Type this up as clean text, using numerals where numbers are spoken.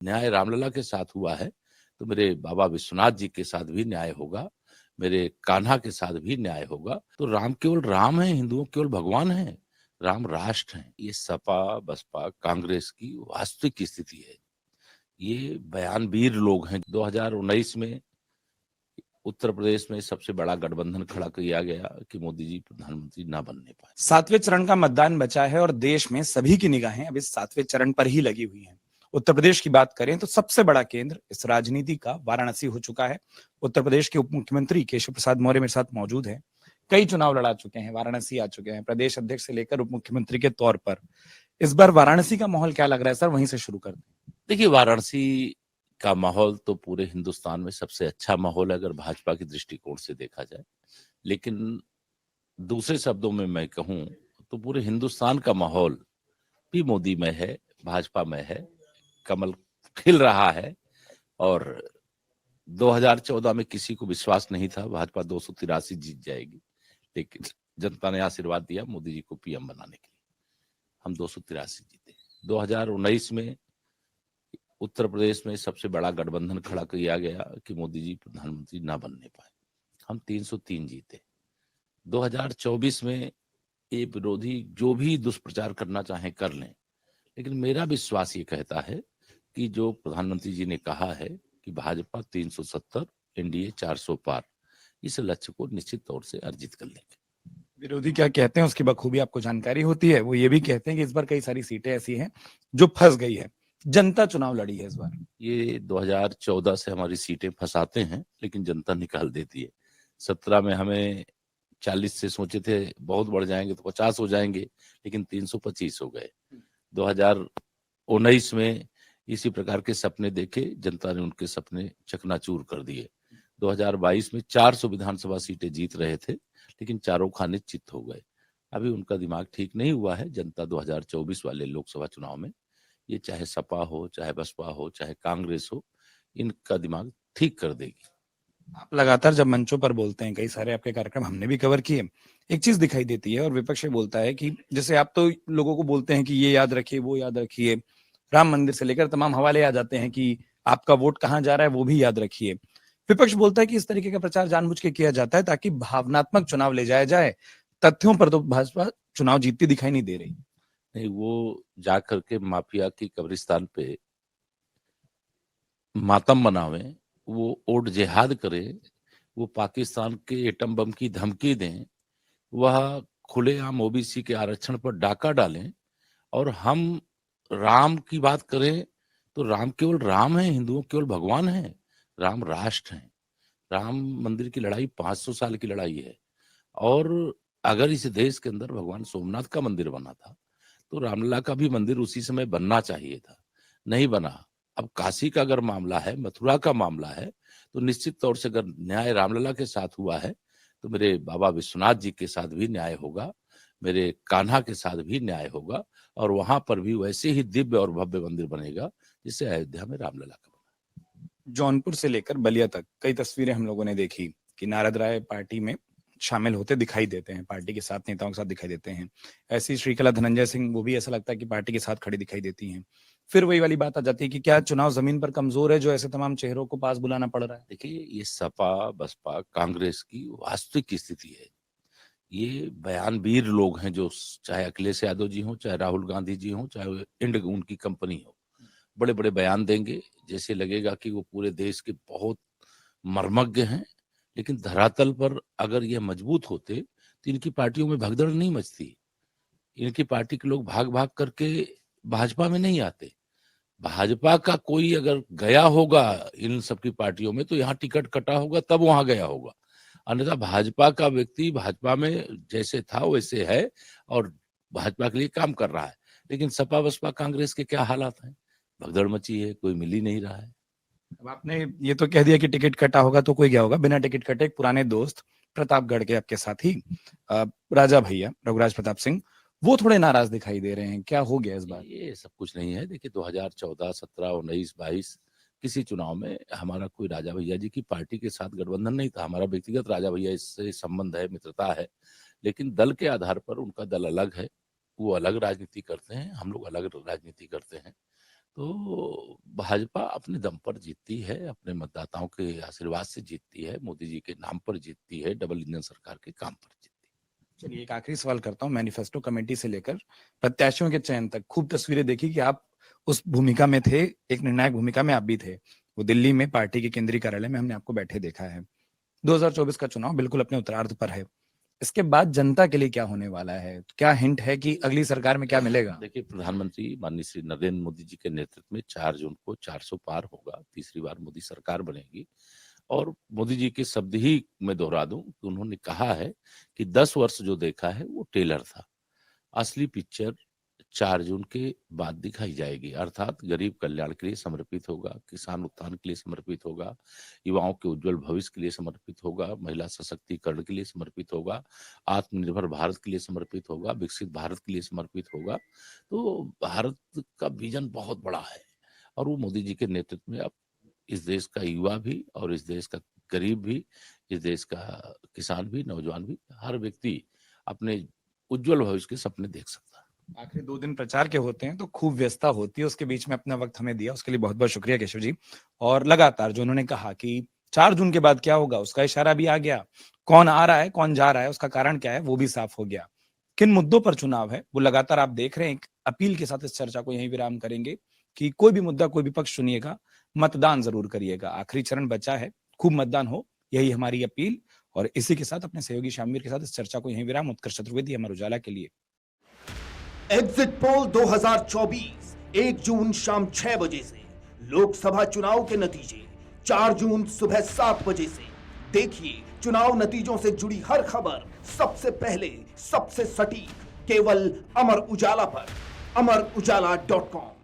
न्याय रामलला के साथ हुआ है तो मेरे बाबा विश्वनाथ जी के साथ भी न्याय होगा, मेरे कान्हा के साथ भी न्याय होगा। तो राम केवल राम है, हिंदुओं केवल भगवान है, राम राष्ट्र है। ये सपा बसपा कांग्रेस की वास्तविक स्थिति है। ये बयानवीर लोग हैं। 2019 में उत्तर प्रदेश में सबसे बड़ा गठबंधन खड़ा किया गया कि मोदी जी प्रधानमंत्री ना बनने पाए। 7वें चरण का मतदान बचा है और देश में सभी की निगाहें अब इस 7वें चरण पर ही लगी हुई हैं। उत्तर प्रदेश की बात करें तो सबसे बड़ा केंद्र इस राजनीति का वाराणसी हो चुका है। उत्तर प्रदेश के उप मुख्यमंत्री केशव प्रसाद मौर्य मेरे साथ मौजूद हैं। कई चुनाव लड़ा चुके हैं, वाराणसी आ चुके हैं, प्रदेश अध्यक्ष से लेकर उप मुख्यमंत्री के तौर पर। इस बार वाराणसी का माहौल क्या लग रहा है सर? वहीं से शुरू कर दें। देखिए, वाराणसी का माहौल तो पूरे हिंदुस्तान में सबसे अच्छा माहौल है अगर भाजपा की दृष्टिकोण से देखा जाए। लेकिन दूसरे शब्दों में मैं कहूं तो पूरे हिंदुस्तान का माहौल भी मोदी में है, भाजपा में है, कमल खिल रहा है। और 2014 में किसी को विश्वास नहीं था भाजपा 283 जीत जाएगी, लेकिन जनता ने आशीर्वाद दिया मोदी जी को पीएम बनाने के लिए, हम 283 जीते। 2019 में उत्तर प्रदेश में सबसे बड़ा गठबंधन खड़ा किया गया कि मोदी जी प्रधानमंत्री ना बनने पाए, हम 303 जीते। 2024 में ये विरोधी जो भी दुष्प्रचार करना चाहे कर लें, लेकिन मेरा विश्वास ये कहता है कि जो प्रधानमंत्री जी ने कहा है कि भाजपा 370, एनडीए 400 पार, इस लक्ष्य को निश्चित तौर से अर्जित कर लेंगे। विरोधी क्या कहते हैं उसकी बखूबी आपको जानकारी होती है। वो ये भी कहते हैं कि इस बार कई सारी सीटें ऐसी हैं जो फंस गई है, जनता चुनाव लड़ी है इस बार। ये 2014 से हमारी सीटें फंसाते हैं लेकिन जनता निकाल देती है। 17 में हमें 40 से सोचे थे बहुत बढ़ जाएंगे तो 50 हो जाएंगे, लेकिन 325 हो गए। 2019 में इसी प्रकार के सपने देखे, जनता ने उनके सपने चकनाचूर कर दिए। 2022 में 400 विधानसभा सीटें जीत रहे थे, लेकिन चारों खाने चित हो गए। अभी उनका दिमाग ठीक नहीं हुआ है। जनता 2024 वाले लोकसभा चुनाव में, ये चाहे सपा हो, चाहे बसपा हो, चाहे कांग्रेस हो, इनका दिमाग ठीक कर देगी। आप लगातार जब मंचों पर बोलते हैं, कई सारे आपके कार्यक्रम हमने भी कवर किए, एक चीज दिखाई देती है और विपक्ष बोलता है कि जैसे आप तो लोगों को बोलते हैं कि ये याद रखिए, वो याद रखिए, राम मंदिर से लेकर तमाम हवाले आ जाते हैं कि आपका वोट कहाँ जा रहा है वो भी याद रखिए। विपक्ष बोलता है कि इस तरीके का प्रचार जानबूझ के किया जाता है ताकि भावनात्मक चुनाव ले जाया जाए। तथ्यों पर तो भाजपा चुनाव जीतती दिखाई नहीं दे रही। नहीं, वो जा करके माफिया की कब्रिस्तान पे मातम मनावे, वो ओट जिहाद करे, वो पाकिस्तान के एटम बम की धमकी दें, वह खुलेआम ओबीसी के आरक्षण पर डाका डालें, और हम राम की बात करें तो राम केवल राम है, हिंदुओं केवल भगवान है, राम राष्ट्र है। राम मंदिर की लड़ाई 500 साल की लड़ाई है। और अगर इस देश के अंदर भगवान सोमनाथ का मंदिर बना था तो रामलला का भी मंदिर उसी समय बनना चाहिए था, नहीं बना। अब काशी का अगर मामला है, मथुरा का मामला है, तो निश्चित तौर से अगर न्याय रामलला के साथ हुआ है तो मेरे बाबा विश्वनाथ जी के साथ भी न्याय होगा, मेरे कान्हा के साथ भी न्याय होगा, और वहां पर भी वैसे ही दिव्य और भव्य मंदिर बनेगा जिससे अयोध्या में रामलला का बना। जौनपुर से लेकर बलिया तक कई तस्वीरें हम लोगों ने देखी कि नारद राय पार्टी में शामिल होते दिखाई देते हैं, पार्टी के साथ नेताओं के साथ दिखाई देते हैं। ऐसी श्रीकला धनंजय सिंह, वो भी ऐसा लगता है कि पार्टी के साथ खड़ी दिखाई देती हैं। फिर वही वाली बात आ जाती है कि क्या चुनाव जमीन पर कमजोर है जो ऐसे तमाम चेहरों को पास बुलाना पड़ रहा है? देखिए, ये सपा बसपा कांग्रेस की वास्तविक स्थिति है। ये बयानवीर लोग हैं, जो चाहे अखिलेश यादव जी हों, चाहे राहुल गांधी जी हों, चाहे इंड उनकी कंपनी हो, बड़े बड़े बयान देंगे, जैसे लगेगा कि वो पूरे देश के बहुत मर्मज्ञ हैं। लेकिन धरातल पर अगर ये मजबूत होते तो इनकी पार्टियों में भगदड़ नहीं मचती। इनकी पार्टी के लोग भाग भाग करके भाजपा में नहीं आते। भाजपा का कोई अगर गया होगा इन सबकी पार्टियों में तो यहाँ टिकट कटा होगा तब वहां गया होगा, अन्यथा भाजपा का व्यक्ति भाजपा में जैसे था वैसे है और भाजपा के लिए काम कर रहा है। लेकिन सपा बसपा कांग्रेस के क्या हालात हैं? भगदड़ मची है, कोई मिल ही नहीं रहा है। अब आपने ये तो कह दिया कि टिकट कटा होगा तो कोई गया होगा, बिना टिकट कटे एक पुराने दोस्त प्रतापगढ़ के आपके साथी राजा भैया रघुराज प्रताप सिंह, वो थोड़े नाराज दिखाई दे रहे हैं। क्या हो गया इस बार? ये सब कुछ नहीं है। देखिए, 2014, 17, 19, 22 किसी चुनाव में हमारा कोई राजा भैया जी की पार्टी के साथ गठबंधन नहीं था। हमारा व्यक्तिगत राजा भैया इससे संबंध है, मित्रता है, लेकिन दल के आधार पर उनका दल अलग है, वो अलग राजनीति करते हैं, हम लोग अलग राजनीति करते हैं। तो भाजपा अपने दम पर जीतती है, अपने मतदाताओं के आशीर्वाद से जीतती है, मोदी जी के नाम पर जीतती है, डबल इंजन सरकार के काम पर जीतती है। चलिए एक आखिरी सवाल करता हूँ। मैनिफेस्टो कमेटी से लेकर प्रत्याशियों के चयन तक खूब तस्वीरें देखी कि आप उस भूमिका में थे, एक निर्णायक भूमिका में आप भी थे। वो दिल्ली में पार्टी के केंद्रीय कार्यालय में हमने आपको बैठे देखा है। 2024 का चुनाव बिल्कुल अपने उत्तरार्ध पर है। इसके बाद जनता के लिए क्या होने वाला है? क्या हिंट है कि अगली सरकार में क्या मिलेगा? देखिए, प्रधानमंत्री माननीय श्री नरेंद्र मोदी जी के नेतृत्व में 4 जून को 400 पार होगा, तीसरी बार मोदी सरकार बनेगी। और मोदी जी के शब्द ही मैं दोहरा दूं कि उन्होंने कहा है कि 10 वर्ष जो देखा है वो टेलर था, असली पिक्चर 4 जून के बाद दिखाई जाएगी। अर्थात गरीब कल्याण के लिए समर्पित होगा, किसान उत्थान के लिए समर्पित होगा, युवाओं के उज्जवल भविष्य के लिए समर्पित होगा, महिला सशक्तिकरण के लिए समर्पित होगा, आत्मनिर्भर भारत के लिए समर्पित होगा, विकसित भारत के लिए समर्पित होगा। तो भारत का विजन बहुत बड़ा है और वो मोदी जी के नेतृत्व में अब इस देश का युवा भी और इस देश का गरीब भी, इस देश का किसान भी, नौजवान भी, हर व्यक्ति अपने उज्जवल भविष्य के सपने देख सकता है। आखिरी 2 दिन प्रचार के होते हैं तो खूब व्यस्तता होती है, उसके बीच में अपना वक्त हमें दिया, उसके लिए बहुत-बहुत शुक्रिया केशव जी। और लगातार जो उन्होंने कहा कि 4 जून के बाद क्या होगा, उसका इशारा भी आ गया। कौन आ रहा है, कौन जा रहा है, उसका कारण क्या है, वो भी साफ हो गया। किन मुद्दों पर चुनाव है, वो लगातार आप देख रहे हैं। एक अपील के साथ इस चर्चा को यहीं विराम करेंगे कि कोई भी मुद्दा, कोई भी पक्ष चुनिएगा, मतदान ज़रूर करिएगा। आखिरी चरण बचा है, खूब मतदान हो, यही हमारी अपील। और इसी के साथ अपने सहयोगी शामिर के साथ इस चर्चा को यहीं विराम। उत्कर्ष चतुर्वेदी, अमर उजाला के लिए। एग्जिट पोल 2024 1 जून शाम 6 बजे से, लोकसभा चुनाव के नतीजे 4 जून सुबह 7 बजे से। देखिए चुनाव नतीजों से जुड़ी हर खबर सबसे पहले, सबसे सटीक, केवल अमर उजाला पर, amarujala.com।